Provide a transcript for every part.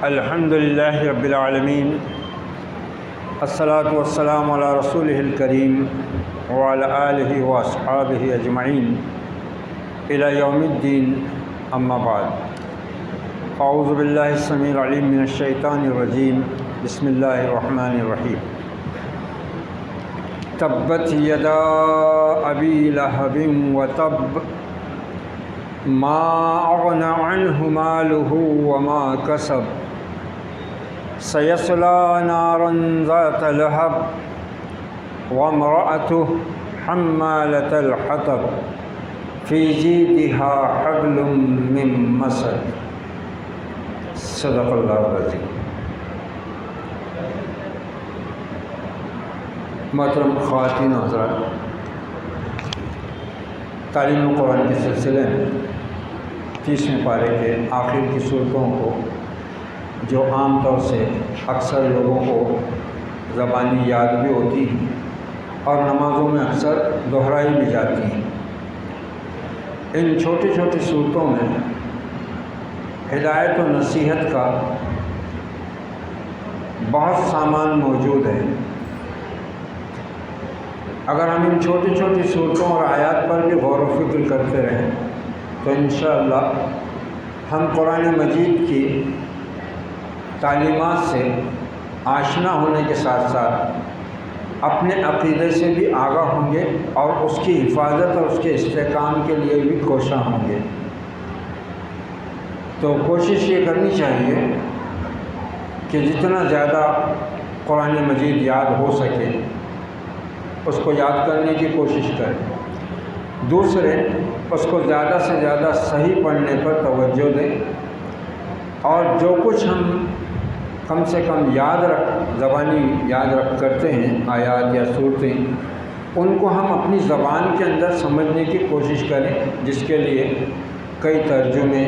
الحمد للہ رب العالمین، الصلاۃ والسلام علی رسولہ الکریم وعلی آلہ واصحابہ اجمعین الی یوم الدین، اما بعد۔ اعوذ باللہ السمیع العلیم من الشیطان الرجیم، بسم اللہ الرحمن الرحیم۔ تبت یدا ابی لہب وتب ما اغنى عنہ مالہ وما کسب سیصلی نارا ذات لہب وامرأته حمالة الحطب فی جیدها حبل من مسد۔ صدق اللہ العظیم۔ محترم خواتین و حضرات، تعلیم قرآن کے سلسلے میں 30ویں پارے کے آخر کی صورتوں کو جو عام طور سے اکثر لوگوں کو زبانی یاد بھی ہوتی ہیں اور نمازوں میں اکثر دہرائی بھی جاتی ہیں، ان چھوٹی چھوٹی صورتوں میں ہدایت و نصیحت کا بہت سامان موجود ہے۔ اگر ہم ان چھوٹی چھوٹی صورتوں اور آیات پر بھی غور و فکر کرتے رہیں تو انشاءاللہ ہم قرآن مجید کی تعلیمات سے آشنا ہونے کے ساتھ ساتھ اپنے عقیدے سے بھی آگاہ ہوں گے اور اس کی حفاظت اور اس کے استحکام کے لیے بھی کوشاں ہوں گے۔ تو کوشش یہ کرنی چاہیے کہ جتنا زیادہ قرآن مجید یاد ہو سکے اس کو یاد کرنے کی کوشش کریں، دوسرے اس کو زیادہ سے زیادہ صحیح پڑھنے پر توجہ دیں، اور جو کچھ ہم کم سے کم زبانی یاد رکھ کرتے ہیں آیات یا صورتیں، ان کو ہم اپنی زبان کے اندر سمجھنے کی کوشش کریں، جس کے لیے کئی ترجمے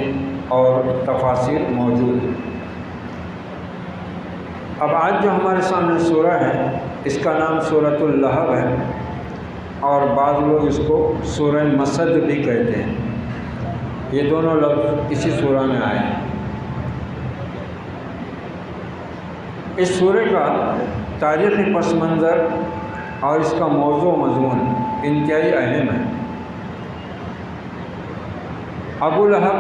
اور تفاسیر موجود ہیں۔ اب آج جو ہمارے سامنے سورہ ہے اس کا نام سورۃ اللہب ہے، اور بعض لوگ اس کو سورہ مسد بھی کہتے ہیں۔ یہ دونوں لفظ اسی سورہ میں آئے ہیں۔ اس سورہ کا تاریخی پس منظر اور اس کا موضوع و مضمون انتہائی اہم ہے۔ ابو لہب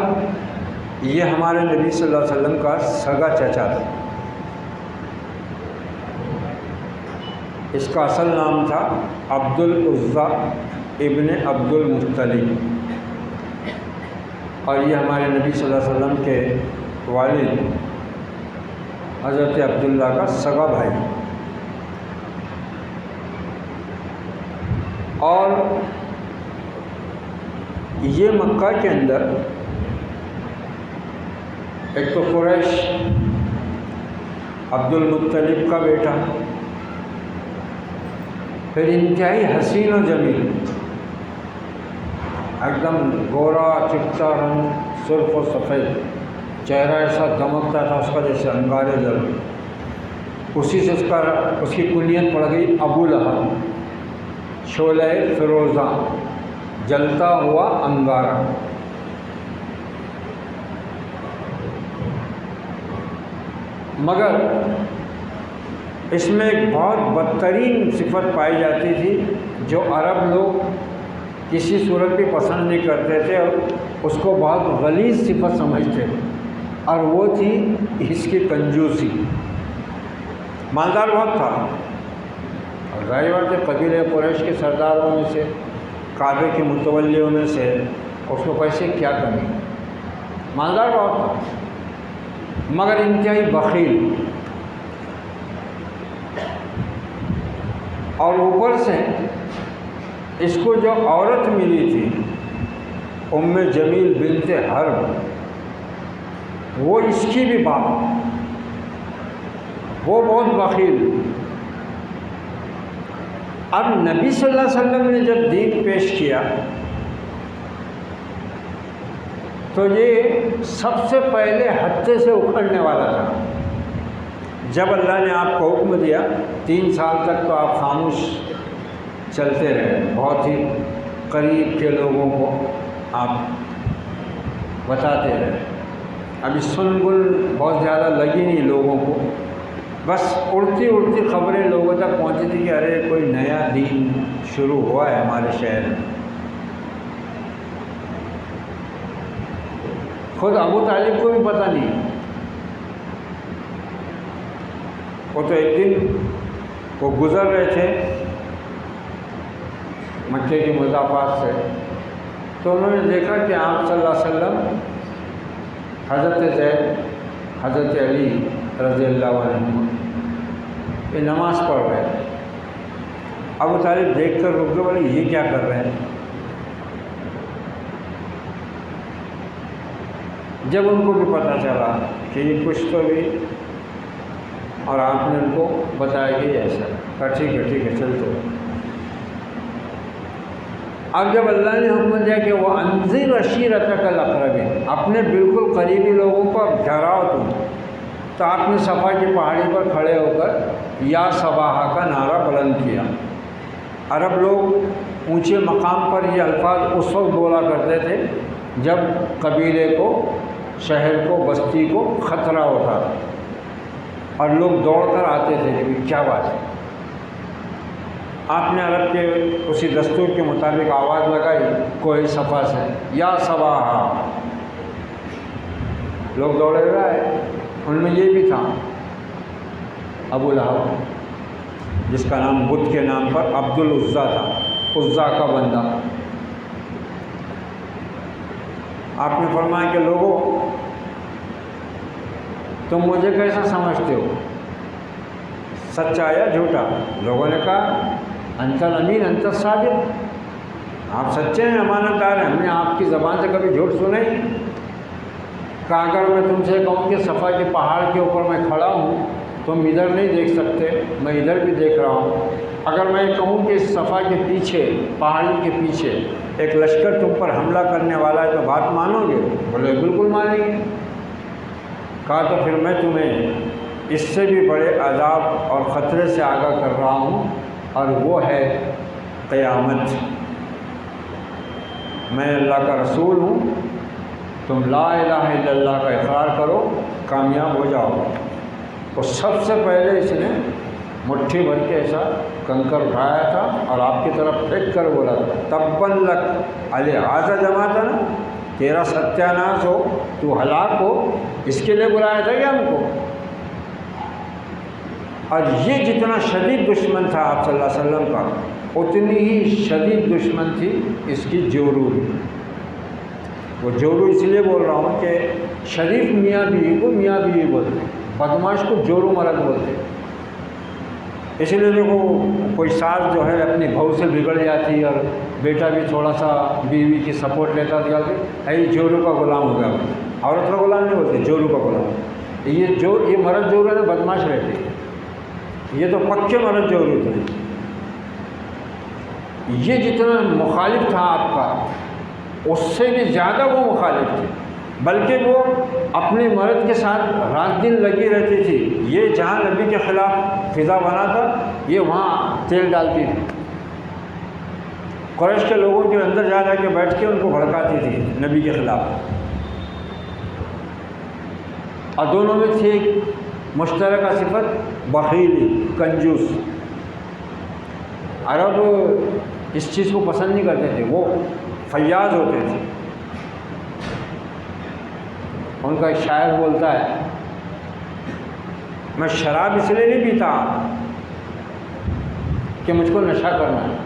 یہ ہمارے نبی صلی اللہ علیہ وسلم کا سگا چچا تھا۔ اس کا اصل نام تھا عبد العزیٰ ابن عبد المطلب، اور یہ ہمارے نبی صلی اللہ علیہ وسلم کے والد حضرت عبداللہ کا سگا بھائی، اور یہ مکہ کے اندر ایک تو قریش عبد المطلب کا بیٹا، پھر انتہائی حسین و جمیل، ایک دم گورا چکتا رنگ، سرخ و سفید، چہرہ ایسا دمکتا تھا اس کا جیسے انگارے جل، اسی سے اس کی کنیت پڑ گئی ابو لہب، شعلہ فروزاں، جلتا ہوا انگارہ۔ مگر اس میں ایک بہت بدترین صفت پائی جاتی تھی جو عرب لوگ کسی صورت بھی پسند نہیں کرتے تھے اور اس کو بہت غلیظ صفت سمجھتے تھے، اور وہ تھی اس کی کنجوسی۔ مالدار بہت تھا، اور ظاہر بات ہے قبیلہ قریش کے سرداروں میں سے، کعبے کے متولیوں میں سے، اس کو پیسے کیا کمی، مالدار بہت تھا مگر انتہائی بخیل، اور اوپر سے اس کو جو عورت ملی تھی ام جمیل بنت حرب، وہ اس کی بھی باپ، وہ بہت بخیل۔ اب نبی صلی اللہ علیہ وسلم نے جب دین پیش کیا تو یہ سب سے پہلے ہتھے سے اکھڑنے والا تھا۔ جب اللہ نے آپ کو حکم دیا 3 سال تک تو آپ خاموش چلتے رہے، بہت ہی قریب کے لوگوں کو آپ بتاتے رہے، ابھی سنبل بہت زیادہ لگی نہیں بس اڑتی اڑتی خبریں لوگوں تک پہنچی تھی کہ ارے کوئی نیا دین شروع ہوا ہے ہمارے شہر میں۔ خود ابو طالب کو بھی پتہ نہیں، وہ تو ایک دن وہ گزر رہے تھے مکے کی مضافات سے، تو انہوں نے دیکھا کہ آپ صلی اللہ علیہ وسلم حضرت زید، حضرت علی رضی اللہ عنہ یہ نماز پڑھ رہے ہیں۔ ابو طالب دیکھ کر رک گئے، بولے یہ کیا کر رہے ہیں؟ جب ان کو بھی پتہ چلا کہ یہ کچھ تو بھی، اور آپ نے ان کو بتایا کہ ایسا، کہا ٹھیک ہے چل تو۔ اب جب اللہ نے حکم دیا کہ وہ انذر عشیرتک الاقربین، اپنے بالکل قریبی لوگوں کو ڈراؤ تم، تو آپ نے صفا کی پہاڑی پر کھڑے ہو کر یا صباحا کا نعرہ بلند کیا۔ عرب لوگ اونچے مقام پر یہ الفاظ اس وقت بولا کرتے تھے جب قبیلے کو، شہر کو، بستی کو خطرہ ہوتا تھا اور لوگ دوڑ کر آتے تھے کہ کیا بات ہے۔ آپ نے عرب کے اسی دستور کے مطابق آواز لگائی کوئی صفا سے، یا صباحا، لوگ دوڑے ہوئے آئے۔ ان میں یہ بھی تھا ابو لہب، جس کا نام بدھ کے نام پر عبد العزیٰ تھا، عزیٰ کا بندہ۔ آپ نے فرمایا کہ لوگوں تم مجھے کیسا سمجھتے ہو، سچا یا جھوٹا؟ لوگوں نے کہا انت الامین انت الصادق، آپ سچے ہیں، امانت دار ہیں، ہم نے آپ کی زبان سے کبھی جھوٹ سنا ہی نہیں۔ کہا اگر میں تم سے کہوں کہ صفا کے پہاڑ کے اوپر میں کھڑا ہوں، تم ادھر نہیں دیکھ سکتے، میں ادھر بھی دیکھ رہا ہوں۔ اگر میں کہوں کہ اس صفا کے پیچھے، پہاڑی کے پیچھے ایک لشکر تم پر حملہ کرنے والا ہے تو بات مانو گے؟ بولے بالکل مانیں گے۔ کہا تو پھر میں تمہیں اس سے بھی بڑے عذاب اور خطرے سے آگاہ کر رہا ہوں، اور وہ ہے قیامت۔ میں اللہ کا رسول ہوں، تم لا الہ الا اللہ کا اقرار کرو، کامیاب ہو جاؤ۔ اور سب سے پہلے اس نے مٹھی بھر کے ایسا کنکر اٹھایا تھا اور آپ کی طرف پھینک کر بولا تھا تباً لک لہٰذا جماعت نا، تیرا ستیاناش ہو، تو ہلاک ہو، اس کے لیے بلایا تھا کیا ہم کو؟ اور یہ جتنا شدید دشمن تھا آپ صلی اللہ علیہ وسلم کا، اتنی ہی شدید دشمن تھی اس کی جورو۔ وہ جورو اس لیے بول رہا ہوں کہ شریف میاں بیوی کو میاں بیوی بولتے، بدماش کو جورو مرد بولتے۔ اس لیے دیکھو کوئی ساس جو ہے اپنی بہو سے بگڑ جاتی اور بیٹا بھی تھوڑا سا بیوی کی سپورٹ لیتا تھا کہ جورو کا غلام ہو گیا۔ عورت کا غلام نہیں بولتے، جورو کا غلام۔ یہ مرد جورو ہے، بدماش رہتے، یہ تو پکے مرد جورو تھے۔ یہ جتنا مخالف تھا آپ کا، اس سے بھی زیادہ وہ مخالف تھے، بلکہ وہ اپنے مرد کے ساتھ رات دن لگی رہتی تھی۔ یہ جہاں نبی کے خلاف فضا بنا تھا، یہ وہاں تیل ڈالتی تھی، قریش کے لوگوں کے اندر جا کے بیٹھ کے ان کو بھڑکاتی تھی نبی کے خلاف۔ اور دونوں میں تھی ایک مشترکہ صفت، بخیلی، کنجوس۔ عرب اس چیز کو پسند نہیں کرتے تھے، وہ فیاض ہوتے تھے۔ ان کا ایک شاعر بولتا ہے میں شراب اس لیے نہیں پیتا کہ مجھ کو نشہ کرنا ہے۔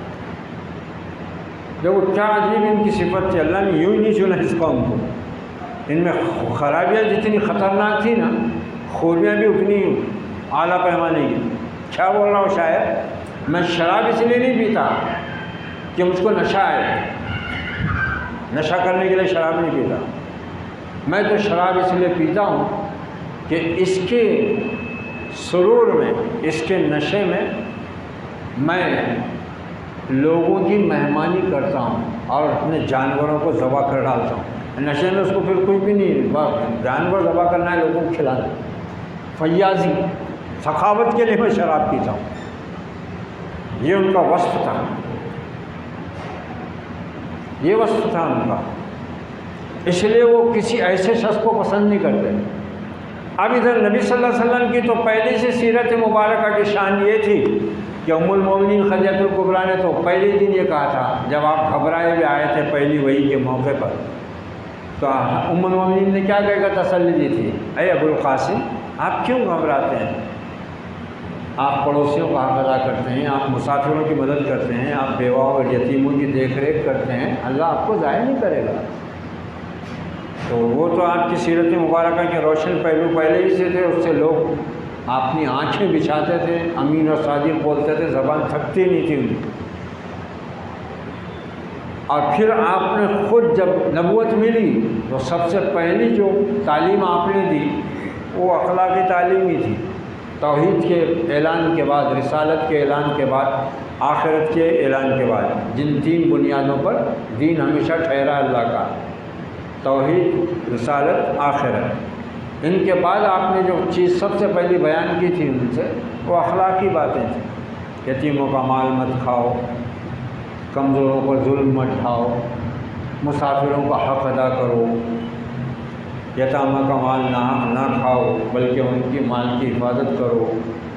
دیکھو کیا عجیب ان کی صفت تھی، اللہ نے یوں ہی نہیں چنا اس قوم کو۔ ان میں خرابیاں جتنی خطرناک تھیں نا، خوبیاں بھی اتنی اعلیٰ پیمانے کی۔ کیا بول رہا ہوں شاعر، میں شراب اس لیے نہیں پیتا کہ مجھ کو نشہ ہے، نشہ کرنے کے لیے شراب نہیں پیتا، میں تو شراب اس لیے پیتا ہوں کہ اس کے سرور میں، اس کے نشے میں لوگوں کی مہمانی کرتا ہوں اور اپنے جانوروں کو ذبح کر ڈالتا ہوں۔ نشے میں اس کو پھر کوئی بھی نہیں، جانور ذبح کرنا ہے، لوگوں کو کھلانا ہے۔ فیاضی، سخاوت کے لیے میں شراب پیتا ہوں، یہ ان کا وصف تھا، یہ وصف تھا ان کا۔ اس لیے وہ کسی ایسے شخص کو پسند نہیں کرتے اب ادھر نبی صلی اللہ علیہ وسلم کی تو پہلے سے سیرت مبارکہ کی شان یہ تھی کہ ام المومنین خدیجہ الکبریٰ نے تو پہلے دن یہ کہا تھا جب آپ گھبرائے ہوئے آئے تھے پہلی وحی کے موقع پر، تو ام المومنین نے کیا کہہ کر تسلی دی تھی، اے ابو القاسم آپ کیوں گھبراتے ہیں؟ آپ پڑوسیوں کا حق ادا کرتے ہیں، آپ مسافروں کی مدد کرتے ہیں، آپ بیواؤں اور یتیموں کی دیکھ ریکھ کرتے ہیں، اللہ آپ کو ضائع نہیں کرے گا۔ تو وہ تو آپ کی سیرت مبارکہ کے روشن پہلو پہلے ہی سے تھے، اس سے لوگ اپنی آنکھیں بچھاتے تھے، امین اور صادق بولتے تھے، زبان تھکتی نہیں تھی ان کی۔ اور پھر آپ نے خود جب نبوت ملی تو سب سے پہلی جو تعلیم آپ نے دی وہ اخلاقی تعلیم ہی تھی، توحید کے اعلان کے بعد، رسالت کے اعلان کے بعد، آخرت کے اعلان کے بعد، جن تین بنیادوں پر دین ہمیشہ ٹھہرا اللہ کا، توحید، رسالت، آخرت، ان کے بعد آپ نے جو چیز سب سے پہلی بیان کی تھی ان سے وہ اخلاقی باتیں تھیں۔ یتیموں کا مال مت کھاؤ، کمزوروں پر ظلم مت ڈھاؤ، مسافروں کا حق ادا کرو، یتامہ کا مال نہ کھاؤ بلکہ ان کی مال کی حفاظت کرو،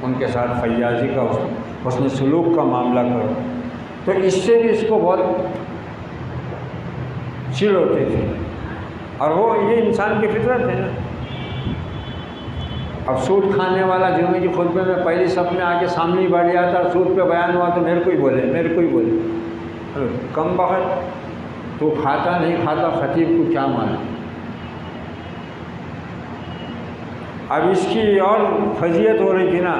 ان کے ساتھ فیاضی کا حسن سلوک کا معاملہ کرو۔ تو اس سے بھی اس کو بہت چڑ ہوتی تھی، اور وہ یہ انسان کی فطرت ہے نا۔ اب سود کھانے والا جمعے کی خطبے میں پہلی صف میں آ کے سامنے ہی بیٹھ جاتا، سود پہ بیان ہوا تو میرے کو ہی بولے، میرے کو ہی بولے، کم بخت تو کھاتا نہیں کھاتا، خطیب کو کیا مانا۔ اب اس کی اور فضیلت ہو رہی تھی نا،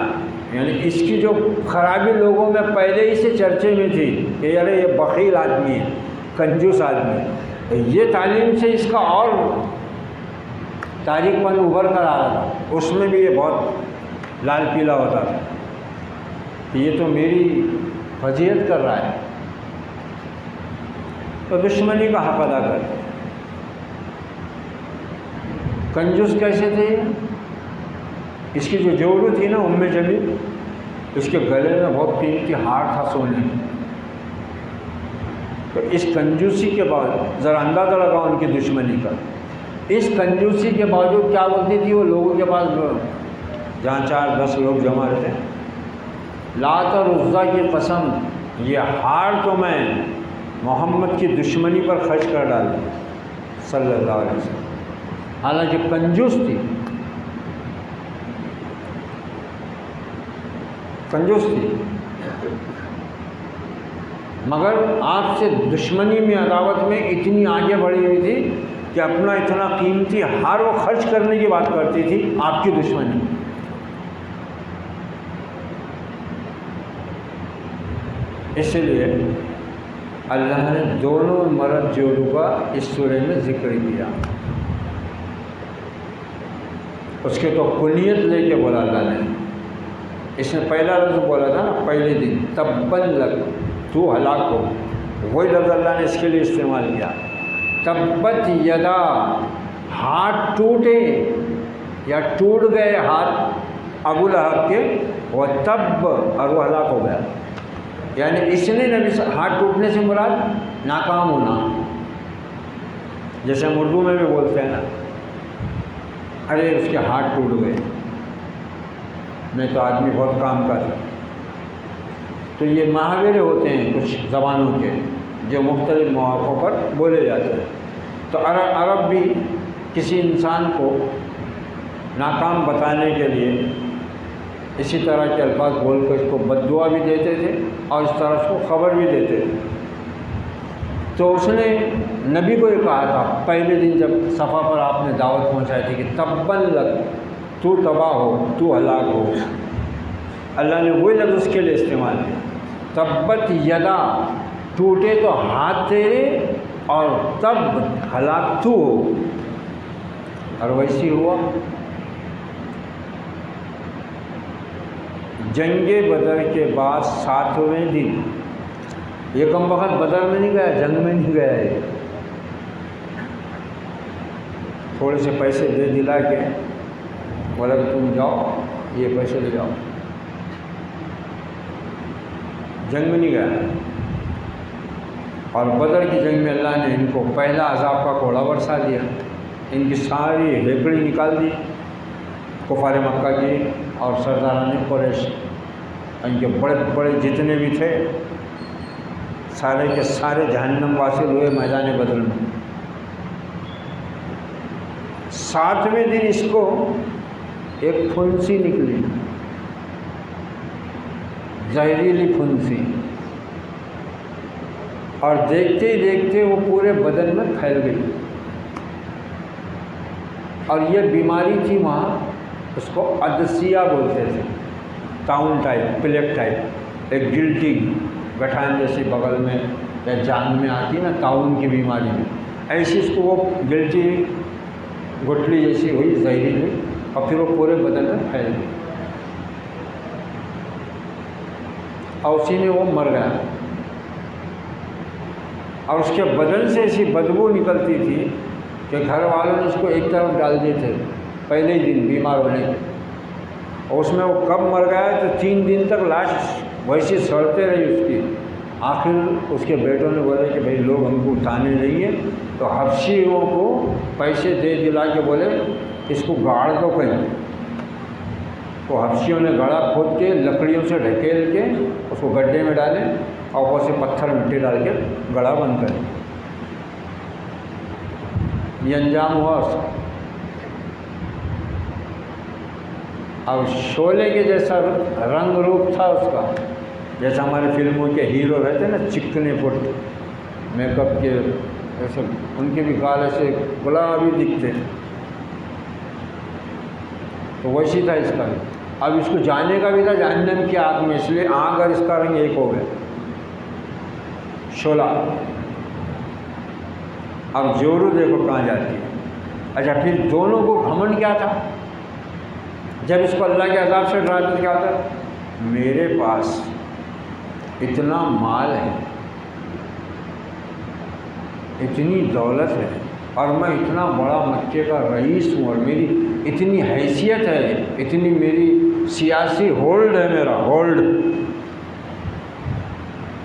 یعنی اس کی جو خرابی لوگوں میں پہلے ہی سے چرچے میں تھی کہ یار یہ بخیل آدمی ہے، کنجوس آدمی ہے، یہ تعلیم سے اس کا اور تاریخ پن ابھر کر آ رہا تھا، اس میں بھی یہ بہت لال پیلا ہوتا تھا کہ یہ تو میری فضیلت کر رہا ہے، تو دشمنی کا حق ادا کر۔ کنجوس کیسے تھے؟ اس کی جو جوڑو تھی نا ام جمیل، اس کے گلے میں بہت قیمتی ہار تھا سونے، تو اس کنجوسی کے بعد ذرا اندازہ لگاؤ ان کی دشمنی کا، اس کنجوسی کے باوجود کیا بولتی تھی وہ لوگوں کے پاس جہاں 4-10 لوگ جمع رہتے ہیں، لات اور عزا کی قسم یہ ہار تو میں محمد کی دشمنی پر خرچ کر ڈالا صلی اللہ علیہ وسلم، حالانکہ کنجوس تھی، کنجوس تھی، مگر آپ سے دشمنی میں، عداوت میں اتنی آگے بڑھی ہوئی تھی کہ اپنا اتنا قیمتی ہار وہ خرچ کرنے کی بات کرتی تھی آپ کی دشمنی۔ اس لیے اللہ نے دونوں مرد جوڑوں کا اس سورہ میں ذکر کیا، اس کے تو کنیت لے کے بولا اللہ نے۔ اس نے پہلا لفظ بولا تھا نا پہلے دن، تبًّ لک، تو ہلاک ہو، وہی لفظ اللہ نے اس کے لیے استعمال کیا، تبت یدا، ہاتھ ٹوٹے یا ٹوٹ گئے ہاتھ ابو لہب کے، وہ تب، اور وہ ہلاک ہو گیا، یعنی اس نے نبی ہاتھ ٹوٹنے سے مراد ناکام ہونا، جیسے ہم اردو میں بھی بولتے ہیں نا، ارے اس کے ہاتھ ٹوٹ گئے، میں تو آدمی بہت کام کا تھا۔ تو یہ محاورے ہوتے ہیں کچھ زبانوں کے جو مختلف مواقعوں پر بولے جاتے ہیں۔ تو عرب بھی کسی انسان کو ناکام بتانے کے لیے اسی طرح کے الفاظ بول کر اس کو بد دعا بھی دیتے تھے اور اس طرح اس کو خبر بھی دیتے تھے۔ تو اس نے نبی کو یہ کہا تھا پہلے دن جب صفا پر آپ نے دعوت پہنچائی تھی کہ تبًّ لک، تو تباہ ہو، تو ہلاک ہو، اللہ نے وہی لفظ اس کے لیے استعمال کیا، تبت یدا، ٹوٹے تو ہاتھ تیرے اور تب ہلاک تو ہو، اور ویسی ہوا۔ جنگ بدر کے بعد 7ویں دن، یہ کم وقت بدر میں نہیں گیا، جنگ میں نہیں گیا ہے، تھوڑے سے پیسے دے دلا کے بولا کہ تم جاؤ یہ پیسے لے جاؤ، جنگ میں نہیں گیا۔ اور بدر کی جنگ میں اللہ نے ان کو پہلا عذاب کا کوڑا برسا دیا، ان کی ساری ہیکڑی نکال دی، کفار مکہ کی اور سرداران قریش، ان کے بڑے بڑے جتنے بھی تھے سارے کے سارے جہنم واصل ہوئے میدان بدر میں۔ 7ویں دن اس کو ایک پھنسی نکلی، زہریلی پھنسی، اور دیکھتے ہی دیکھتے وہ پورے بدن میں پھیل گئی، اور یہ بیماری تھی وہاں، اس کو عدسیہ بولتے تھے، طاعون ٹائپ، پلیگ ٹائپ، ایک گلٹی گٹھان جیسی بغل میں یا جان میں آتی نا طاعون کی بیماری میں، ایسی اس کو وہ گلٹی گٹھلی جیسی ہوئی زہریلی، اور پھر وہ پورے بدن میں پھیل گئی، اور اسی میں وہ مر گیا۔ اور اس کے بدن سے ایسی بدبو نکلتی تھی کہ گھر والوں نے اس کو ایک طرف ڈال دیے تھے پہلے ہی دن بیمار ہونے کے، اور اس میں وہ کب مر گیا تو 3 دن تک لاش ویسی سڑتے رہی اس کی۔ آخر اس کے بیٹوں نے بولے کہ بھائی لوگ ہم کو اٹھانے نہیں ہیں، تو حبشیوں کو پیسے دے دلا کے بولے اس کو گاڑ دو کہیں۔ تو حبشیوں نے گڑھا کھود کے لکڑیوں سے ڈھکیل کے اس کو گڈھے میں ڈالے، اور اوپر سے پتھر مٹی ڈال کے گڑھا بند کرے۔ یہ انجام ہوا اس کا۔ اب شعلے کے جیسا رنگ روپ تھا اس کا، جیسا ہمارے فلموں کے ہیرو رہتے ہیں نا، چکنے پٹ میک اپ کے، ایسے ان کے بھی گال ایسے گلابی دکھتے، تو ویسی تھا اس کا۔ اب اس کو جانے کا بھی تھا جہنم کی آگ میں، اس لیے آگ اور اس کا رنگ ایک ہو گیا، شعلہ۔ اب جورو دیکھو کہاں جاتی ہے۔ اچھا، پھر دونوں کو گھمنڈ کیا تھا؟ جب اس کو اللہ کے عذاب سے ڈراتے کیا تھا؟ میرے پاس اتنا مال ہے، اتنی دولت ہے، اور میں اتنا بڑا مکے کا رئیس ہوں، اور میری اتنی حیثیت ہے، اتنی میری سیاسی ہولڈ ہے، میرا ہولڈ،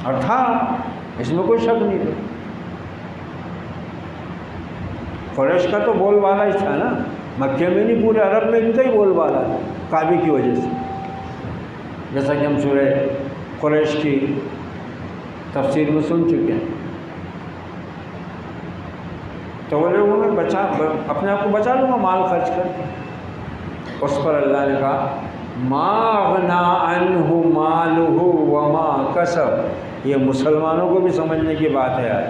اور تھا، اس میں کوئی شک نہیں تھا۔ قریش کا تو بول بالا ہی تھا نا، مکے میں نہیں پورے عرب میں ان کا ہی بول بالا تھا کعبے کی وجہ سے، جیسا کہ ہم سورہ قریش کی تفسیر میں سن چکے ہیں۔ تو وہ لوگوں نے اپنے آپ کو بچا لوں گا مال خرچ کر کے۔ اس پر اللہ نے کہا ما اغنا عنہ مالہ وما کسب۔ یہ مسلمانوں کو بھی سمجھنے کی بات ہے یار،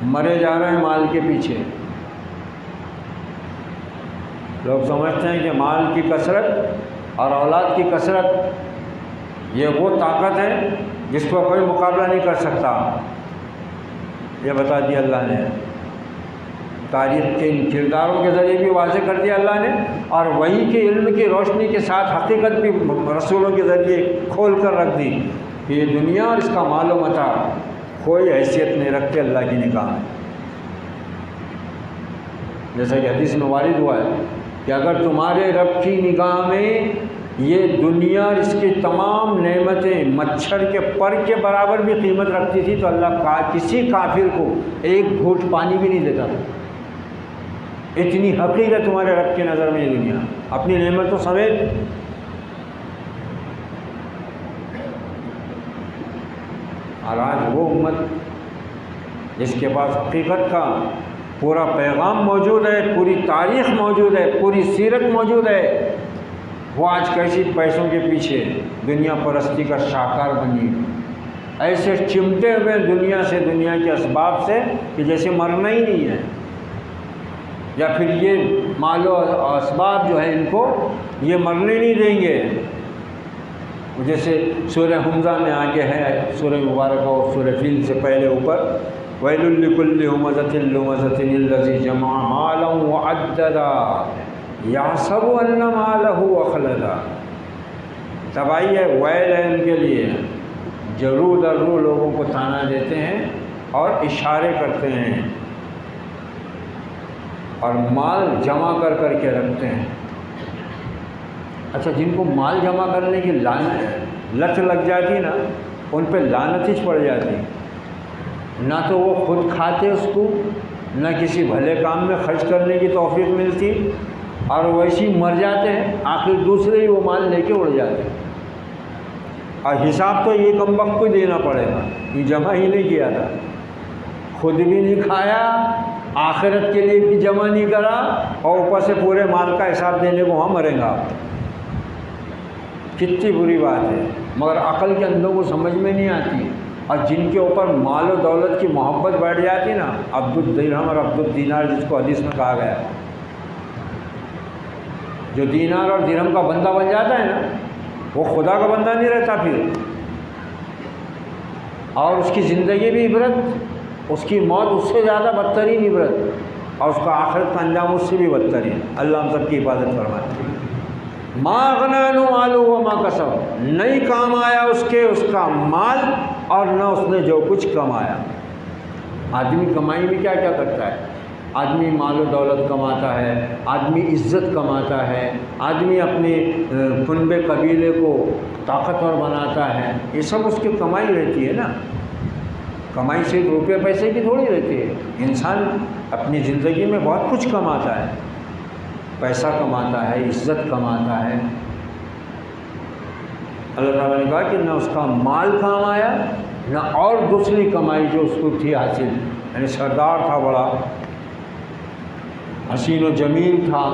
مرے جا رہے ہیں مال کے پیچھے۔ لوگ سمجھتے ہیں کہ مال کی کثرت اور اولاد کی کثرت یہ وہ طاقت ہے جس کو کوئی مقابلہ نہیں کر سکتا۔ یہ بتا دیا اللہ نے، تاریخ کے ان کرداروں کے ذریعے بھی واضح کر دیا اللہ نے، اور وہی کے علم کی روشنی کے ساتھ حقیقت بھی رسولوں کے ذریعے کھول کر رکھ دی کہ یہ دنیا اور اس کا مال و متاع کوئی حیثیت نہیں رکھتے اللہ کی نگاہ میں۔ جیسا کہ حدیث میں وارد ہوا ہے کہ اگر تمہارے رب کی نگاہ میں یہ دنیا اور اس کی تمام نعمتیں مچھر کے پر کے برابر بھی قیمت رکھتی تھی تو اللہ کسی کافر کو ایک گھونٹ پانی بھی نہیں دیتا تھا۔ اتنی حقیر ہے تمہارے رب کی نظر میں یہ دنیا اپنی نعمتوں سمیت۔ اور آج وہ امت جس کے پاس حقیقت کا پورا پیغام موجود ہے، پوری تاریخ موجود ہے، پوری سیرت موجود ہے، وہ آج کیسی پیسوں کے پیچھے دنیا پرستی کا شاہکار بنی، ایسے چمٹے ہوئے دنیا سے، دنیا کے اسباب سے کہ جیسے مرنا ہی نہیں ہے، یا پھر یہ مال و اسباب جو ہے ان کو یہ مرنے نہیں دیں گے۔ جیسے سورہ حمزہ میں آگے ہے، سورہ مبارکہ اور سورہ فیل سے پہلے اوپر وَيْلٌ لِكُلِّ هُمَزَةٍ لُمَزَةٍ الَّذِي جَمَعَ مَالًا وَعَدَّدَا يَحْسَبُ أَنَّ مَالَهُ أَخْلَدَا۔ تباہی ہے، ویل ہے ان کے لیے، جرو درو لوگوں کو تانا دیتے ہیں اور اشارے کرتے ہیں اور مال جمع کر کر کے رکھتے ہیں۔ اچھا، جن کو مال جمع کرنے کی لت لگ جاتی نا، ان پہ لعنت ہی پڑ جاتی، نہ تو وہ خود کھاتے اس کو، نہ کسی بھلے کام میں خرچ کرنے کی توفیق ملتی، اور ویسے مر جاتے ہیں، آخر دوسرے ہی وہ مال لے کے اڑ جاتے ہیں، اور حساب تو یہ کم وقت کو دینا پڑے گا، یہ جمع ہی نہیں کیا تھا، خود بھی نہیں کھایا، آخرت کے لیے بھی جمع نہیں کرا، اور اوپر سے پورے مال کا حساب دینے کو وہاں مریں گا۔ کتنی بری بات ہے، مگر عقل کے اندر کو سمجھ میں نہیں آتی، اور جن کے اوپر مال و دولت کی محبت بیٹھ جاتی نا، عبد الدرہم اور عبد الدینار جس کو حدیث میں کہا گیا، جو دینار اور درہم کا بندہ بن جاتا ہے نا، وہ خدا کا بندہ نہیں رہتا پھر، اور اس کی زندگی بھی عبرت، اس کی موت اس سے زیادہ بدترین عبرت، اور اس کا آخرت کا انجام اس سے بھی بدترین۔ اللہ ہم سب کی حفاظت فرمائے۔ ما اغنی عنہ مالہ وما کسب، نہیں کام آیا اس کا مال اور نہ اس نے جو کچھ کمایا۔ آدمی کمائی میں کیا کیا کرتا ہے؟ آدمی مال و دولت کماتا ہے، آدمی عزت کماتا ہے، آدمی اپنے کنب قبیلے کو طاقتور بناتا ہے، یہ سب اس کی کمائی رہتی ہے نا۔ کمائی صرف روپے پیسے کی تھوڑی رہتی ہے، انسان اپنی زندگی میں بہت کچھ کماتا ہے، پیسہ کماتا ہے، عزت کماتا ہے۔ اللہ تعالیٰ نے کہا کہ نہ اس کا مال کام آیا، نہ اور دوسری کمائی جو اس کو تھی حاصل، یعنی سردار تھا، بڑا حسین و جمیل تھا،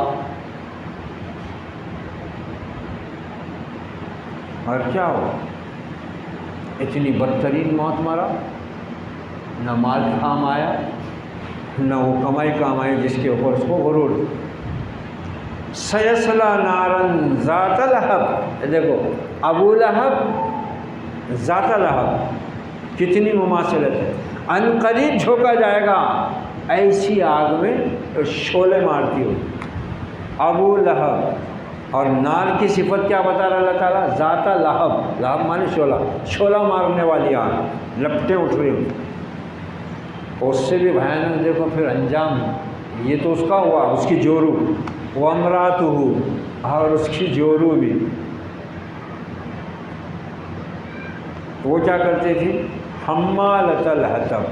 اور کیا ہوا؟ اتنی بدترین موت مرا، نہ مال کام آیا، نہ وہ کمائی کام آئی جس کے اوپر اس کو غرور۔ سیصلی نارن ذات لہب، دیکھو ابو لہب ذات لہب، کتنی مماثلت ہے۔ ان قریب جھونکا جائے گا ایسی آگ میں شعلے مارتی ہو۔ ابو لہب، اور نار کی صفت کیا بتا رہا اللہ تعالیٰ؟ ذات لہب، لہب مانے شعلہ، شعلہ مارنے والی آگ، لپٹیں اٹھ رہی ہوں۔ اس سے بھی بھیانک دیکھو پھر انجام، یہ تو اس کا ہوا، اس کی جورو، وامرأتہ، اور اس کی جورو بھی، وہ کیا کرتے تھی؟ حمالۃ الحطب،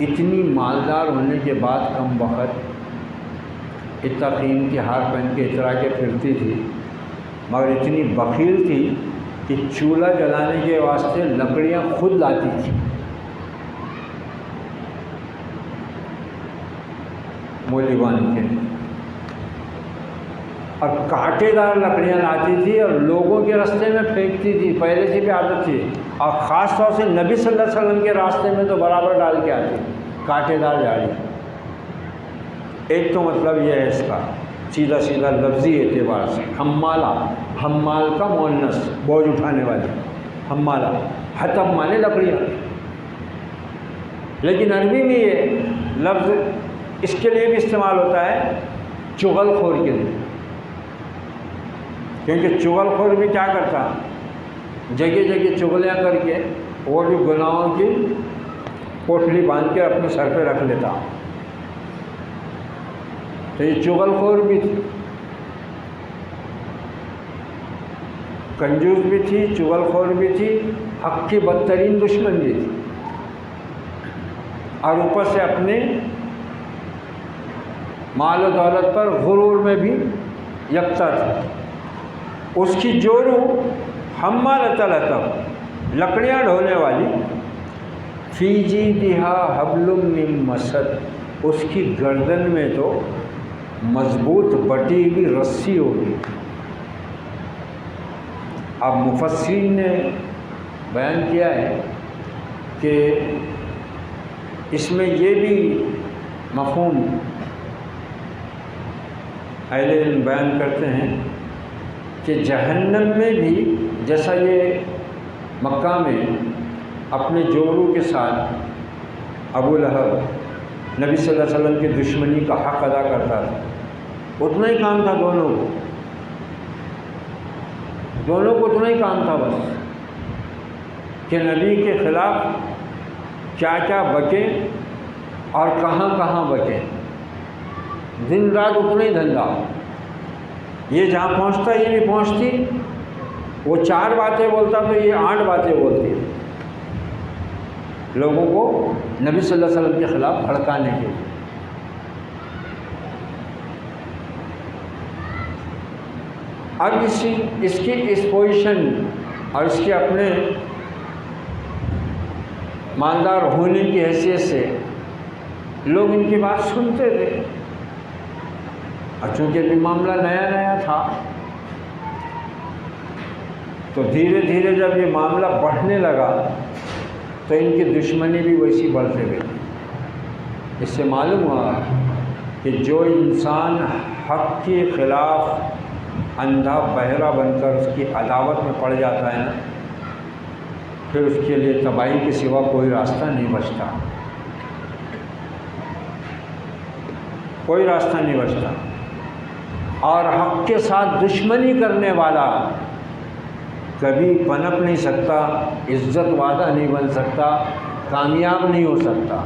اتنی مالدار ہونے کے بعد کم وقت اتنا قیمتی ہار پہن کے اترا کے پھرتی تھی، مگر اتنی بخیل تھی کہ چولہا جلانے کے واسطے لکڑیاں خود لاتی تھی، مولی باندھ کے، اور کانٹے دار لکڑیاں لاتی تھی اور لوگوں کے راستے میں پھینکتی تھی، پہلے سے بھی عادت تھی، اور خاص طور سے نبی صلی اللہ علیہ وسلم کے راستے میں تو برابر ڈال کے آتی، کانٹے دار جاڑی۔ ایک تو مطلب یہ ہے اس کا سیدھا سیدھا لفظی اعتبار سے، حمالہ، حمال کا مؤنث، بوجھ اٹھانے والی، حمالہ، حطب مانے لکڑیاں، لیکن عربی میں یہ لفظ اس کے لیے بھی استعمال ہوتا ہے، چغل خور کے لیے، کیونکہ چغل خور بھی کیا کرتا؟ جگہ جگہ چغلیاں کر کے وہ بھی گناہوں کی پوٹلی باندھ کے اپنے سر پہ رکھ لیتا، تو یہ چغل خور بھی تھی، کنجوس بھی تھی، چغل خور بھی تھی، حق کی بدترین دشمن بھی تھی، اور اوپر سے اپنے مال و دولت پر غرور میں بھی یکتا تھی۔ اس کی جورو حمالۃ الحطب، لکڑیاں ڈھونے والی، فی جیدہا حبل من مسد، اس کی گردن میں تو مضبوط بٹی ہوئی رسی ہوگی۔ اب مفسرین نے بیان کیا ہے کہ اس میں یہ بھی مفہوم اہل علم بیان کرتے ہیں کہ جہنم میں بھی جیسا یہ مکہ میں اپنے جورو کے ساتھ ابو لہب نبی صلی اللہ علیہ وسلم کی دشمنی کا حق ادا کرتا تھا، اتنا ہی کام تھا دونوں کو اتنا ہی کام تھا بس، کہ نبی کے خلاف کیا کیا بکے اور کہاں کہاں بکے، دن رات اتنا ہی دھندا، یہ جہاں پہنچتا یہ بھی پہنچتی، وہ 4 باتیں بولتا تو یہ 8 باتیں بولتی، لوگوں کو نبی صلی اللہ علیہ وسلم کے خلاف بھڑکانے کے لیے۔ اب اس کی اس پوزیشن اور اس کے اپنے مالدار ہونے کی حیثیت سے لوگ ان کی بات سنتے تھے، اور چونکہ بھی معاملہ نیا نیا تھا تو دھیرے دھیرے جب یہ معاملہ بڑھنے لگا تو ان کی دشمنی بھی ویسی بڑھتے گئی۔ اس سے معلوم ہوا کہ جو انسان حق کے خلاف اندھا بہرا بن کر اس کی عداوت میں پڑ جاتا ہے نا، پھر اس کے لیے تباہی کے سوا کوئی راستہ نہیں بچتا، کوئی راستہ نہیں بچتا۔ اور حق کے ساتھ دشمنی کرنے والا کبھی پنپ نہیں سکتا، عزت وعدہ نہیں بن سکتا، کامیاب نہیں ہو سکتا،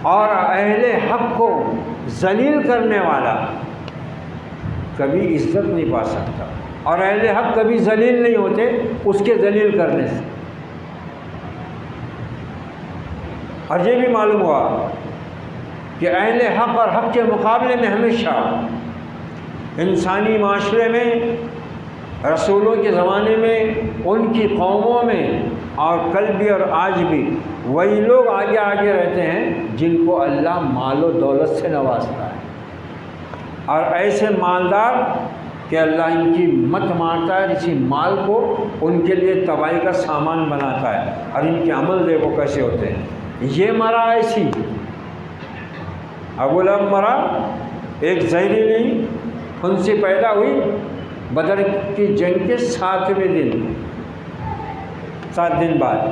اور اہل حق کو ذلیل کرنے والا کبھی عزت نہیں پا سکتا، اور اہل حق کبھی ذلیل نہیں ہوتے اس کے ذلیل کرنے سے۔ اور یہ بھی معلوم ہوا کہ اہل حق اور حق کے مقابلے میں ہمیشہ انسانی معاشرے میں، رسولوں کے زمانے میں، ان کی قوموں میں، اور کل بھی اور آج بھی وہی لوگ آگے آگے رہتے ہیں جن کو اللہ مال و دولت سے نوازتا ہے، اور ایسے مالدار کہ اللہ ان کی مت مارتا ہے، اسی مال کو ان کے لیے تباہی کا سامان بناتا ہے، اور ان کے عمل دیکھو کیسے ہوتے ہیں۔ یہ مرا ایسی، ابو لہب مرا ایک زہریلی پھنسی پیدا ہوئی بدر کی جنگ کے 7ویں دن، 7 دن بعد،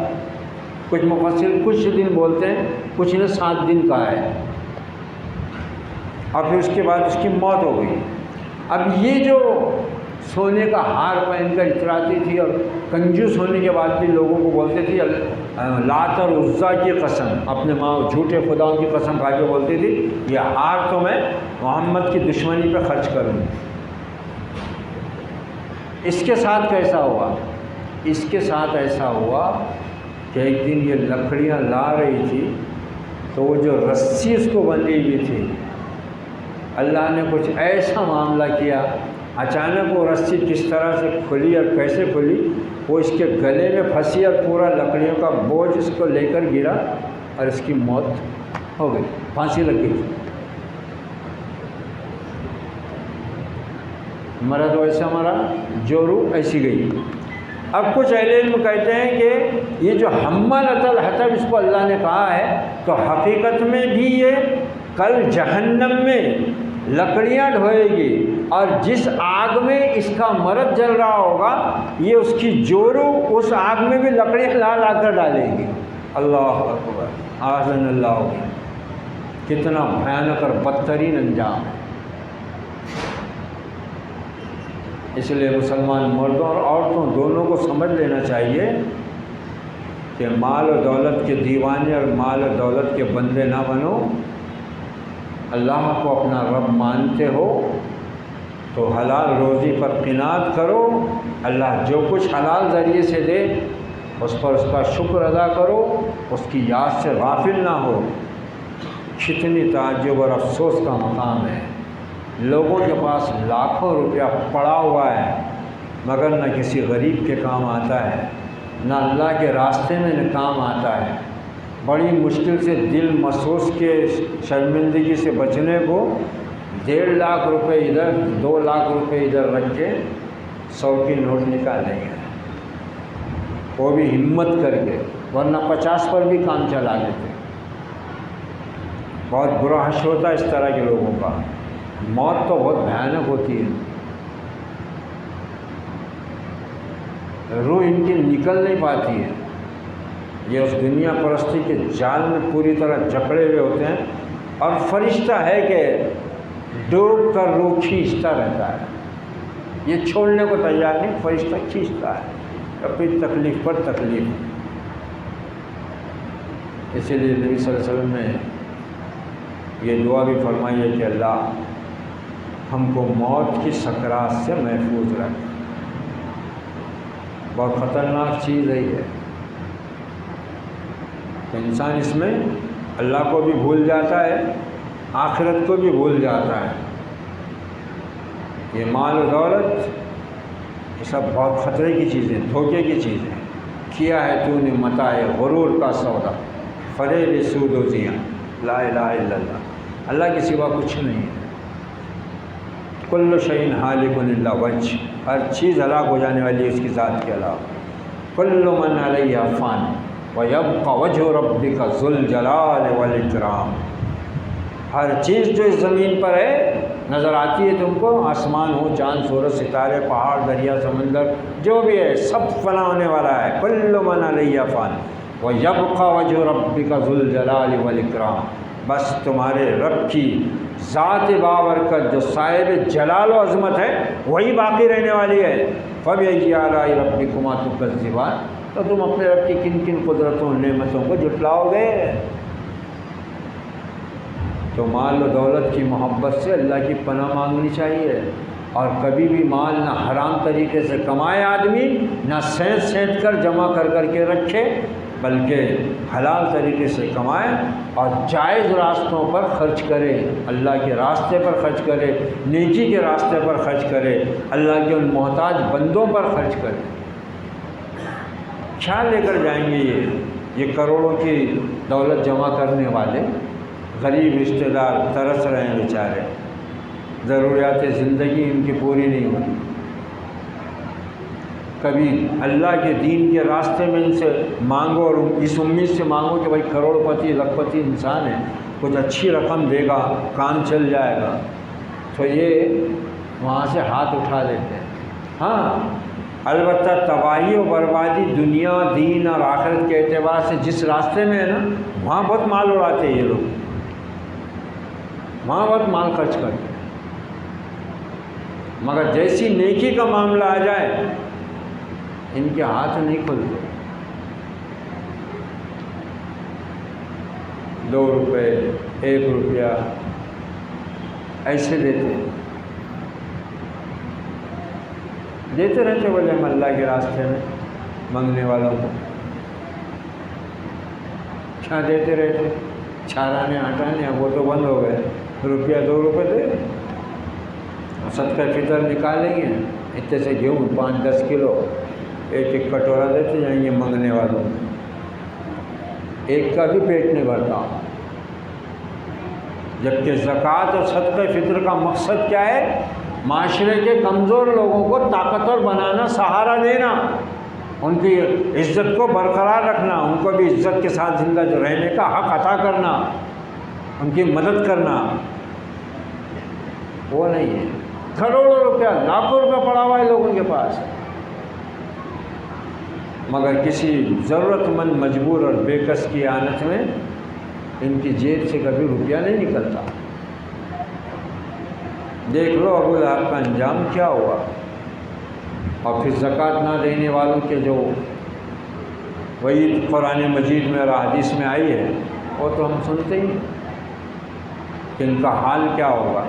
کچھ مفسر کچھ دن بولتے ہیں، کچھ نے 7 دن کہا ہے، اور پھر اس کے بعد اس کی موت ہو گئی۔ اب یہ جو سونے کا ہار پہن کر اتراتی تھی اور کنجوس ہونے کے بعد بھی لوگوں کو بولتے تھی لات اور عزا کی قسم، اپنے ماں جھوٹے خداؤں کی قسم کھا کے بولتی تھی یہ ہار تو میں محمد کی دشمنی پہ خرچ کروں۔ اس کے ساتھ کیسا ہوا؟ اس کے ساتھ ایسا ہوا کہ ایک دن یہ لکڑیاں لا رہی تھی تو وہ جو رسی اس کو بندھی ہوئی تھی، اللہ نے کچھ ایسا معاملہ کیا، اچانک وہ رسی کس طرح سے کھلی اور کیسے کھلی، وہ اس کے گلے میں پھنسی اور پورا لکڑیوں کا بوجھ اس کو لے کر گرا اور اس کی موت ہو گئی، پھانسی لگ گئی۔ مرا تو ایسا مرا، جو روح ایسی گئی۔ اب کچھ اہل علم کہتے ہیں کہ یہ جو حمالۃ الحطب اس کو اللہ نے کہا ہے تو حقیقت میں بھی یہ کل جہنم میں لکڑیاں ڈھوئے گی، اور جس آگ میں اس کا مرد جل رہا ہوگا یہ اس کی جورو اس آگ میں بھی لکڑیاں لا لا کر ڈالے گی۔ اللہ اکبر، اعاذنا اللہ، کتنا بھیانک اور بدترین انجام ہے۔ اس لیے مسلمان مردوں اور عورتوں دونوں کو سمجھ لینا چاہیے کہ مال و دولت کے دیوانے اور مال و دولت کے بندے نہ بنو۔ اللہ کو اپنا رب مانتے ہو تو حلال روزی پر قناعت کرو، اللہ جو کچھ حلال ذریعے سے دے اس پر اس کا شکر ادا کرو، اس کی یاد سے غافل نہ ہو۔ کتنی تعجب اور افسوس کا مقام ہے، لوگوں کے پاس لاکھوں روپیہ پڑا ہوا ہے مگر نہ کسی غریب کے کام آتا ہے، نہ اللہ کے راستے میں نہ کام آتا ہے۔ بڑی مشکل سے دل محسوس کے شرمندگی سے بچنے کو 1.5 لاکھ روپے ادھر، 2 لاکھ روپے ادھر رکھ کے 100 کی نوٹ نکالیں گے، وہ بھی ہمت کر کے، ورنہ 50 پر بھی کام چلا لیتے۔ بہت برا حشر ہوتا ہے اس طرح کے لوگوں کا، موت تو بہت بھیانک ہوتی ہے، روح ان کی نکل نہیں پاتی ہے، یہ اس دنیا پرستی کے جال میں پوری طرح جکڑے ہوئے ہوتے ہیں، اور فرشتہ ہے کہ ڈوب کر روح کھینچتا رہتا ہے، یہ چھوڑنے کو تیار نہیں، فرشتہ کھینچتا ہے اپنی تکلیف پر تکلیف۔ اسی لیے نبی صلی اللہ علیہ وسلم نے یہ دعا بھی فرمائی ہے کہ اللہ ہم کو موت کی سکرات سے محفوظ رکھ۔ بہت خطرناک چیز ہے یہ، کہ انسان اس میں اللہ کو بھی بھول جاتا ہے، آخرت کو بھی بھول جاتا ہے۔ یہ مال و دولت یہ سب بہت خطرے کی چیزیں، دھوکے کی چیزیں. کیا ہے تو نے متاع غرور کا سودا، فریب سود و زیاں. لا الہ الا اللہ، اللہ کے سوا کچھ نہیں ہے. کل شیء ہالک الا وجہ، ہر چیز ہلاک ہو جانے والی ہے اس کی ذات کے علاوہ. کل من علیہا فان ویبقى وجہ ربک ذو الجلال والاکرام. ہر چیز جو اس زمین پر ہے نظر آتی ہے تم کو، آسمان ہو، چاند، سورج، ستارے، پہاڑ، دریا، سمندر، جو بھی ہے سب فنا ہونے والا ہے. کل من علیہا فان ویبقى وجہ ربک ذو الجلال والاکرام. بس تمہارے رب کی ذات بابرکت جو صاحب جلال و عظمت ہے وہی باقی رہنے والی ہے. فَبِأَيِّ آلَاءِ رَبِّكُمَا تُكَذِّبَانِ. تو تم اپنے رب کی کن کن قدرتوں نعمتوں کو جھٹلاؤ گے؟ تو مال و دولت کی محبت سے اللہ کی پناہ مانگنی چاہیے، اور کبھی بھی مال نہ حرام طریقے سے کمائے آدمی، نہ سینت سینت کر جمع کر کر کے رکھے، بلکہ حلال طریقے سے کمائے اور جائز راستوں پر خرچ کرے. اللہ کے راستے پر خرچ کرے، نیکی کے راستے پر خرچ کرے، اللہ کے ان محتاج بندوں پر خرچ کرے. کیا لے کر جائیں گے یہ کروڑوں کی دولت جمع کرنے والے؟ غریب رشتہ دار ترس رہے ہیں بیچارے، ضروریات زندگی ان کی پوری نہیں ہوئی. کبھی اللہ کے دین کے راستے میں ان سے مانگو اور اس امید سے مانگو کہ بھائی کروڑ پتی لاکھ پتی انسان ہے، کچھ اچھی رقم دے گا، کام چل جائے گا، تو یہ وہاں سے ہاتھ اٹھا دیتے ہیں. ہاں البتہ تباہی و بربادی دنیا، دین اور آخرت کے اعتبار سے جس راستے میں ہے نا، وہاں بہت مال اڑاتے ہیں یہ لوگ، وہاں بہت مال خرچ کرتے ہیں. مگر جیسی نیکی کا معاملہ آ جائے ان کے ہاتھ نہیں کھلتے. 2 روپے 1 روپیہ ایسے دیتے رہتے بولے ہم اللہ کے راستے میں مانگنے والوں کو. کیا دیتے رہتے؟ چھارانے آٹانے، اب وہ تو بند ہو گئے. روپیہ 2 روپے دے، صدقہ فطر نکالیں گے، اتنے سے گیہوں 5-10 کلو 1 کٹورا دیتے جائیں گے مانگنے والوں کو. ایک کا بھی پیٹ نہیں بھرتا. جبکہ زکوٰۃ اور صدقہ فطر کا مقصد کیا ہے؟ معاشرے کے کمزور لوگوں کو طاقتور بنانا، سہارا دینا، ان کی عزت کو برقرار رکھنا، ان کو بھی عزت کے ساتھ زندہ جو رہنے کا حق عطا کرنا، ان کی مدد کرنا. وہ نہیں ہے. کروڑوں روپیہ، لاکھوں روپیہ پڑا ہوا ہے لوگوں کے پاس، مگر کسی ضرورت مند مجبور اور بے کس کی آنت میں ان کی جیب سے کبھی روپیہ نہیں نکلتا. دیکھ لو ابو لہب کا انجام کیا ہوا. اور پھر زکوٰۃ نہ دینے والوں کے جو وعید قرآن مجید میں اور حدیث میں آئی ہے وہ تو ہم سنتے ہی کہ ان کا حال کیا ہوگا.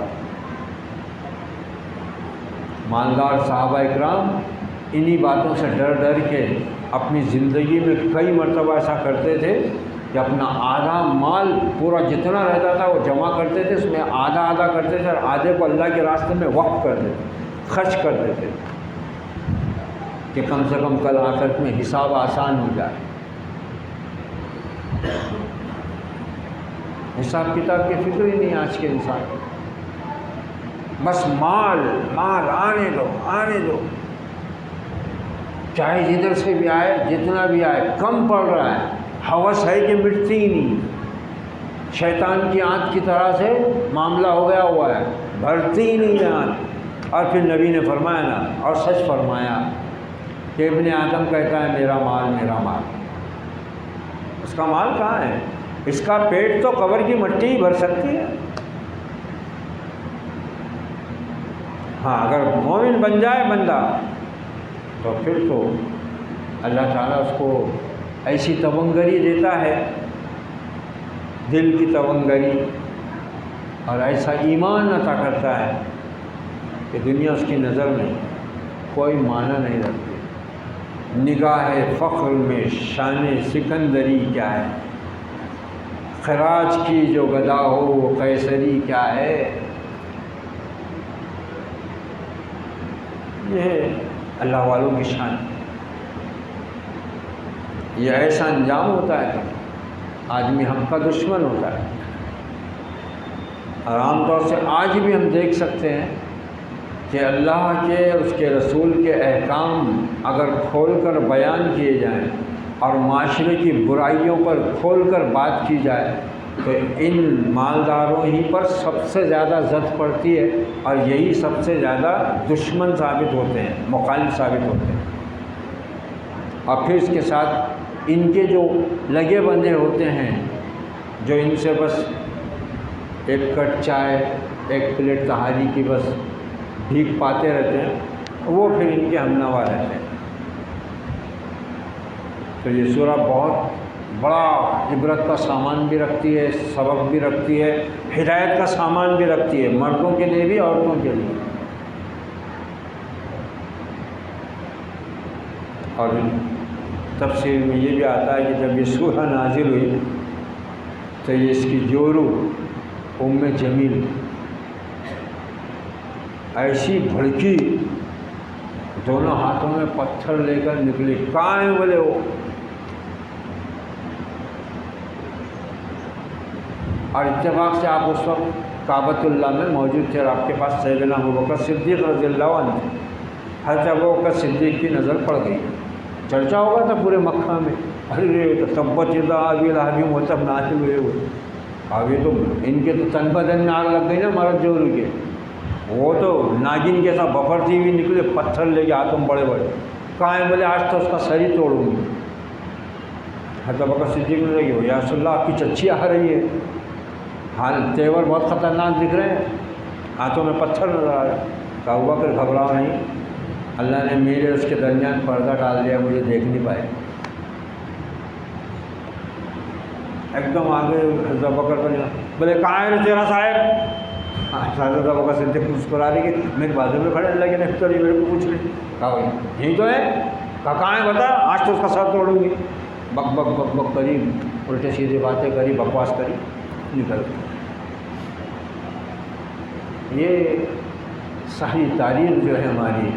مالدار صحابہ اکرام انہی باتوں سے ڈر ڈر کے اپنی زندگی میں کئی مرتبہ ایسا کرتے تھے کہ اپنا آدھا مال پورا جتنا رہتا تھا وہ جمع کرتے تھے، اس میں آدھا آدھا کرتے تھے اور آدھے کو اللہ کے راستے میں وقف کر دیتے، خرچ کر دیتے کہ کم سے کم کل آخرت میں حساب آسان ہو جائے. حساب کتاب کی فکر ہی نہیں آج کے انسان کو. بس مال مال آنے دو، چاہے جدھر سے بھی آئے، جتنا بھی آئے کم پڑ رہا ہے. ہوس ہے کہ مٹتی ہی نہیں، شیطان کی آنت کی طرح سے معاملہ ہو گیا ہوا ہے، بھرتی ہی نہیں ہے آنت. اور پھر نبی نے فرمایا نا، اور سچ فرمایا کہ ابن آدم کہتا ہے میرا مال میرا مال. اس کا مال کہاں ہے؟ اس کا پیٹ تو قبر کی مٹی ہی بھر سکتی ہے. ہاں اگر مومن بن جائے بندہ تو پھر تو اللہ تعالیٰ اس کو ایسی تونگری دیتا ہے، دل کی تونگری، اور ایسا ایمان عطا کرتا ہے کہ دنیا اس کی نظر میں کوئی معنی نہیں رکھتی. نگاہ فخر میں شان سکندری کیا ہے، خراج کی جو گدا ہو وہ قیصری کیا ہے. یہ ہے اللہ والوں کی شان. یہ ایسا انجام ہوتا ہے کہ آدمی ہم کا دشمن ہوتا ہے. اور عام طور سے آج بھی ہم دیکھ سکتے ہیں کہ اللہ کے اور اس کے رسول کے احکام اگر کھول کر بیان کیے جائیں اور معاشرے کی برائیوں پر کھول کر بات کی جائے تو ان مالداروں ہی پر سب سے زیادہ زد پڑتی ہے اور یہی سب سے زیادہ دشمن ثابت ہوتے ہیں، مخالف ثابت ہوتے ہیں. اور پھر اس کے ساتھ ان کے جو لگے بندے ہوتے ہیں جو ان سے بس ایک کٹ چائے ایک پلیٹ تہاری کی بس بھیک پاتے رہتے ہیں، وہ پھر ان کے ہمنوا رہتے ہیں. تو یہ سورہ بہت بڑا عبرت کا سامان بھی رکھتی ہے، سبق بھی رکھتی ہے، ہدایت کا سامان بھی رکھتی ہے، مردوں کے لیے بھی عورتوں کے لیے. اور تفسیر میں یہ بھی آتا ہے کہ جب یہ سورہ نازل ہوئی تو یہ اس کی جورو ام جمیل ایسی بھڑکی، دونوں ہاتھوں میں پتھر لے کر نکلی. کہاں ہیں بولے وہ؟ اور اتفاق سے آپ اس وقت کعبۃ اللہ میں موجود تھے اور آپ کے پاس سیدنا ابوبکر صدیق رضی اللہ عنہ تھے. حضرت ابوبکر صدیق کی نظر پڑ گئی. چرچا ہوگا تھا پورے مکہ میں، ارے تبت یدا ابی لہب وہ سب نازل ہوئے ہوئے. اب یہ تو ان کے تو تن بدن میں آگ لگ گئی نا مرد جورو کے. وہ تو ناگن کے ساتھ بفرتی ہوئی نکلے، پتھر لے کے ہاتھوں میں بڑے بڑے. کہاں ہے بولے؟ آج تو اس کا سر ہی توڑوں گی. حضرت ابوبکر صدیق نے لگی یا رسول اللہ آپ کی چچی آ رہی ہے، حال تیور بہت خطرناک دکھ رہے ہیں، ہاتھوں میں پتھر نظر آ رہے. کہا ابوبکر گھبراؤ نہیں، اللہ نے میرے اس کے درمیان پردہ ڈال دیا، مجھے دیکھ نہیں پائے. ایک دم آگے حضرت ابوبکر پر بولے کہاں ہے تیرا صاحب؟ حضرت ابوبکر صدیق مسکرا رہی کہ میرے بازو میں کھڑے، اللہ کے نبی تو میرے کو پوچھ رہے. کہا یہی تو ہے. کہاں ہے بتا، آج تو اس کا سر توڑوں گی. بک بک بک بک کری، الٹے سیدھے باتیں کری، بکواس کری، نکل گئی. یہ صحیح تاریخ جو ہے ہماری،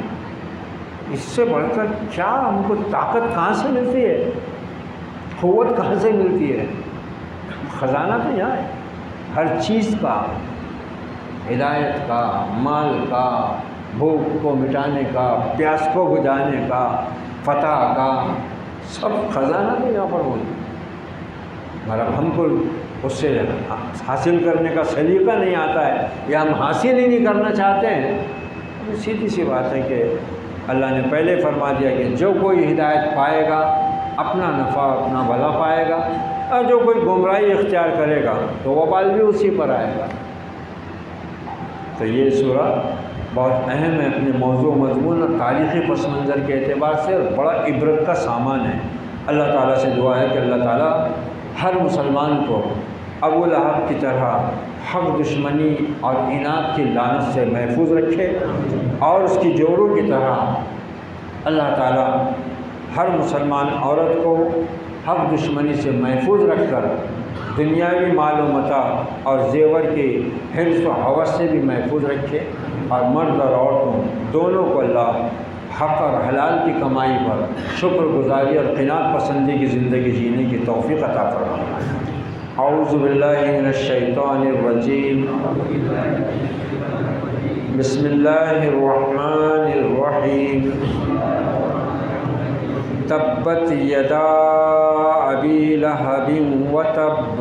اس سے بڑھ کر کیا ہم کو طاقت کہاں سے ملتی ہے، قوت کہاں سے ملتی ہے؟ خزانہ تو یہاں ہے، ہر چیز کا، ہدایت کا، مال کا، بھوک کو مٹانے کا، پیاس کو بجھانے کا، فتح کا، سب خزانہ تو یہاں پر ہوئی. مگر ہم کو اس سے حاصل کرنے کا سلیقہ نہیں آتا ہے یا ہم حاصل ہی نہیں کرنا چاہتے ہیں. سیدھی سی بات ہے کہ اللہ نے پہلے فرما دیا کہ جو کوئی ہدایت پائے گا اپنا نفع اپنا بھلا پائے گا، اور جو کوئی گمراہی اختیار کرے گا تو وبال بھی اسی پر آئے گا. تو یہ سورہ بہت اہم ہے اپنے موضوع مضمون اور تاریخی پس منظر کے اعتبار سے، اور بڑا عبرت کا سامان ہے. اللہ تعالیٰ سے دعا ہے کہ اللہ تعالیٰ ہر مسلمان کو ابو لہب کی طرح حق دشمنی اور اناد کی لعنت سے محفوظ رکھے، اور اس کی جوڑوں کی طرح اللہ تعالیٰ ہر مسلمان عورت کو حق دشمنی سے محفوظ رکھ کر دنیاوی مال و متاع اور زیور کی حرص و ہوس سے بھی محفوظ رکھے، اور مرد اور عورتوں دونوں کو اللہ حق اور حلال کی کمائی پر شکر گزاری اور قناعت پسندی کی زندگی جینے کی توفیق عطا فرمائے. اعوذ باللہ من الشیطان الرجیم، بسم اللہ الرحمن الرحیم. تبت یدا ابی لہب وتب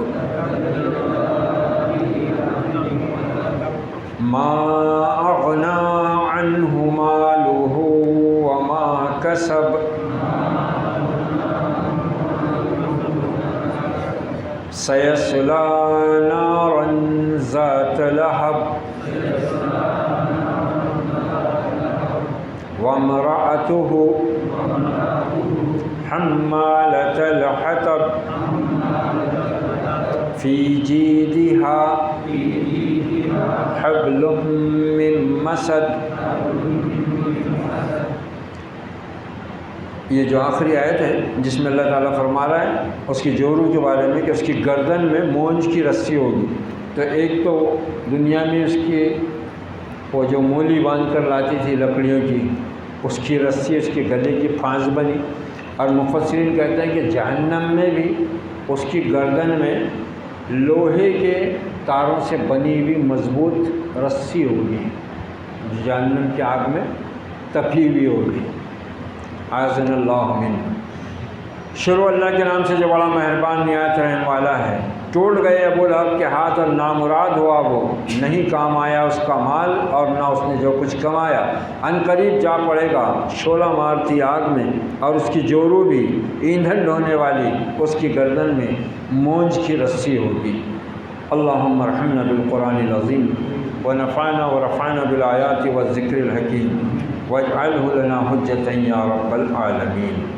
ما اغنی عنہ مالہ وما کسب سیصلی نارا ذات لہب وامرأتہ حمالۃ الحطب فی جیدها حبل من مسد. یہ جو آخری آیت ہے جس میں اللہ تعالیٰ فرما رہا ہے اس کی جورو کے بارے میں کہ اس کی گردن میں مونج کی رسی ہوگی. تو ایک تو دنیا میں اس کی وہ جو مولی باندھ کر لاتی تھی لکڑیوں کی، اس کی رسی اس کے گلے کی پھانس بنی۔ اور مفسرین کہتے ہیں کہ جہنم میں بھی اس کی گردن میں لوہے کے تاروں سے بنی ہوئی مضبوط رسی ہوگی، جہنم کی آگ میں تپی ہوئی ہوگی۔ اعاذنا اللہ منہ۔ شروع اللہ کے نام سے جو بڑا مہربان نہایت رحم والا ہے۔ ٹوٹ گئے ابو لہب کے ہاتھ اور نامراد ہوا وہ، نہیں کام آیا اس کا مال اور نہ اس نے جو کچھ کمایا۔ عنقریب جا پڑے گا شعلہ مارتی آگ میں، اور اس کی جورو بھی ایندھن ڈھونے والی اس کی گردن میں مونج کی رسی ہوگی۔ اللہم ارحمنا بالقرآن العظیم ونفعنا ورفعنا بالآیات والذکر الحکیم واجعلہ لنا حجۃ یا رب العالمین۔